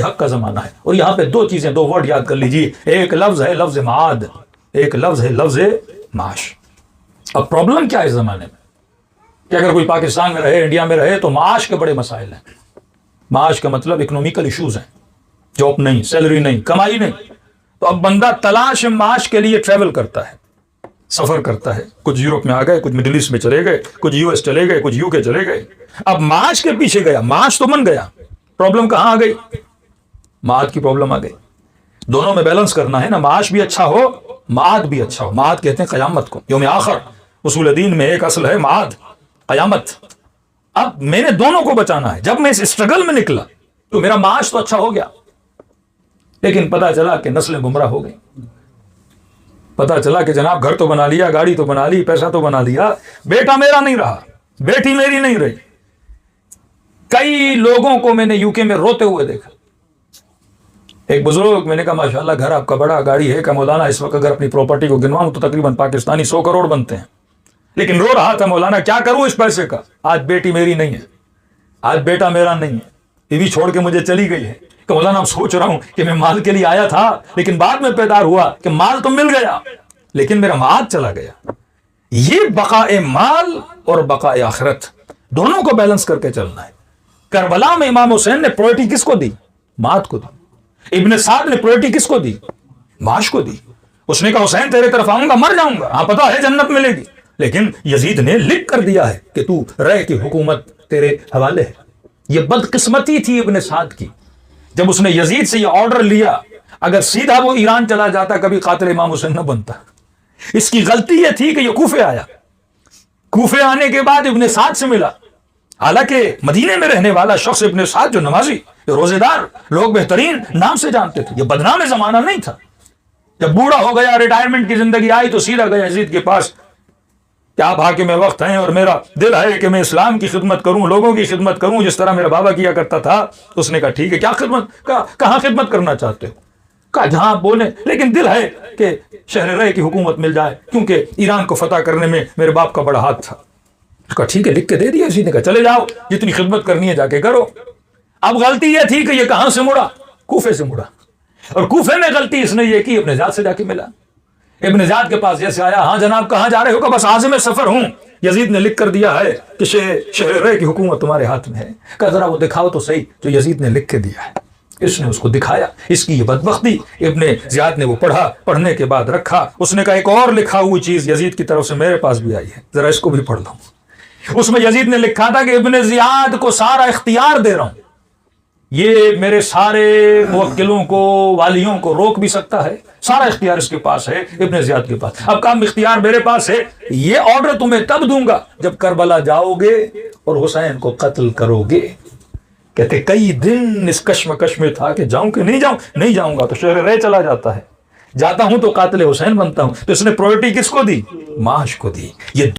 حق کا زمانہ ہے. اور یہاں پہ دو چیزیں، دو ورڈ یاد کر لیجیے. ایک لفظ ہے لفظ معاد، ایک لفظ ہے لفظ معاش. اب پرابلم کیا ہے اس زمانے میں کہ اگر کوئی پاکستان میں رہے، انڈیا میں رہے، تو معاش کے بڑے مسائل ہیں. معاش کا مطلب اکنومیکل ایشوز ہیں، جاب نہیں، سیلری نہیں، کمائی نہیں. تو اب بندہ تلاش معاش کے لیے ٹریول کرتا ہے، سفر کرتا ہے. کچھ یورپ میں آ گئے، کچھ مڈل ایسٹ میں چلے گئے، کچھ یو ایس چلے گئے، کچھ یو کے چلے گئے. اب معاش کے پیچھے گیا، معاش تو بن گیا، پرابلم کہاں آ گئی؟ معاد کی پرابلم آ گئی. دونوں میں بیلنس کرنا ہے نا، معاش بھی اچھا ہو، معاد بھی اچھا ہو. معاد کہتے ہیں قیامت کو، یوم آخر. اصول دین میں ایک اصل ہے معاد، قیامت. اب میں نے دونوں کو بچانا ہے. جب میں اس اسٹرگل میں نکلا تو میرا معاش تو اچھا ہو گیا، لیکن پتا چلا کہ نسلیں گمراہ ہو گئی. پتا چلا کہ جناب گھر تو بنا لیا، گاڑی تو بنا لی، پیسہ تو بنا لیا، بیٹا میرا نہیں رہا، بیٹی میری نہیں رہی. کئی لوگوں کو میں نے یو کے میں روتے ہوئے دیکھا. ایک بزرگ، میں نے کہا ماشاءاللہ گھر آپ کا بڑا، گاڑی ہے. کہ مولانا اس وقت اگر اپنی پراپرٹی کو گنواؤں تو تقریباً پاکستانی 100 کروڑ بنتے ہیں. لیکن رو رہا تھا، مولانا کیا کروں اس پیسے کا؟ آج بیٹی میری نہیں ہے، آج بیٹا میرا نہیں ہے، بیوی چھوڑ کے مجھے چلی گئی ہے. کہ مولانا اب سوچ رہا ہوں کہ میں مال کے لیے آیا تھا، لیکن بعد میں بیدار ہوا کہ مال تو مل گیا لیکن میرا معاد چلا گیا. یہ بقائے مال اور بقائے آخرت دونوں کو بیلنس کر کے چلنا ہے. کربلا میں امام حسین نے پرائرٹی کس کو دی؟ معاد کو دی. ابن سعد نے پرائرٹی کس کو دی؟ معاش کو دی. اس نے کہا حسین تیرے طرف آؤں گا، مر جاؤں گا، ہاں پتا ہے جنت ملے گی. لیکن یزید نے لکھ کر دیا ہے کہ تو رہ کی حکومت تیرے حوالے ہے. یہ بدقسمتی تھی ابن سعد کی. جب اس نے یزید سے یہ آرڈر لیا، اگر سیدھا وہ ایران چلا جاتا کبھی قاتل امام حسین نہ بنتا. اس کی غلطی یہ تھی کہ یہ کوفے آیا. کوفے آنے کے بعد ابن سعد سے ملا. حالانکہ مدینے میں رہنے والا شخص ابن سعد جو نمازی، جو روزے دار، لوگ بہترین نام سے جانتے تھے. یہ بدنام زمانہ نہیں تھا. جب بوڑھا ہو گیا، ریٹائرمنٹ کی زندگی آئی، تو سیدھا گیا یزید کے پاس کہ آپ حاکم وقت ہیں اور میرا دل ہے کہ میں اسلام کی خدمت کروں، لوگوں کی خدمت کروں جس طرح میرا بابا کیا کرتا تھا. تو اس نے کہا ٹھیک ہے، کیا خدمت، کہاں خدمت کرنا چاہتے ہو؟ کہا جہاں آپ بولیں، لیکن دل ہے کہ شہر رے کی حکومت مل جائے، کیونکہ ایران کو فتح کرنے میں میرے باپ کا بڑا ہاتھ تھا. کہا ٹھیک ہے، لکھ کے دے دیا. اسی نے کہا چلے جاؤ، جتنی خدمت کرنی ہے جا کے کرو. اب غلطی یہ تھی کہ یہ کہاں سے مڑا؟ کوفے سے مڑا. اور کوفے میں غلطی اس نے یہ کی، ابن زیاد سے جا کے ملا. ابن زیاد کے پاس جیسے آیا، ہاں جناب کہاں جا رہے ہو؟ کہ بس عازم سفر ہوں، یزید نے لکھ کر دیا ہے کہ شہر رے کی حکومت تمہارے ہاتھ میں ہے. کہ ذرا وہ دکھاؤ تو صحیح جو یزید نے لکھ کے دیا ہے. اس نے اس کو دکھایا. اس کی یہ بدبختی، ابن زیاد نے وہ پڑھا، پڑھنے کے بعد رکھا. اس نے کہا ایک اور لکھا ہوئی چیز یزید کی طرف سے میرے پاس بھی آئی ہے، ذرا اس کو بھی پڑھ لوں. اس میں یزید نے لکھا تھا کہ ابن زیاد کو سارا اختیار دے رہا ہوں، یہ میرے سارے موکلوں کو، والیوں کو روک بھی سکتا ہے، سارا اختیار اس کے پاس ہے، ابن زیاد کے پاس. اب کام اختیار میرے پاس ہے، یہ آرڈر تمہیں تب دوں گا جب کربلا جاؤ گے اور حسین کو قتل کرو گے. کہتے کئی دن اس کشمکش میں تھا کہ جاؤں کہ نہیں جاؤں. نہیں جاؤں گا تو شہر رے چلا جاتا ہے، جاتا ہوں تو قاتل حسین بنتا ہوں. تو اس نے پرائرٹی کس کو دی؟ معاش کو دی. یہ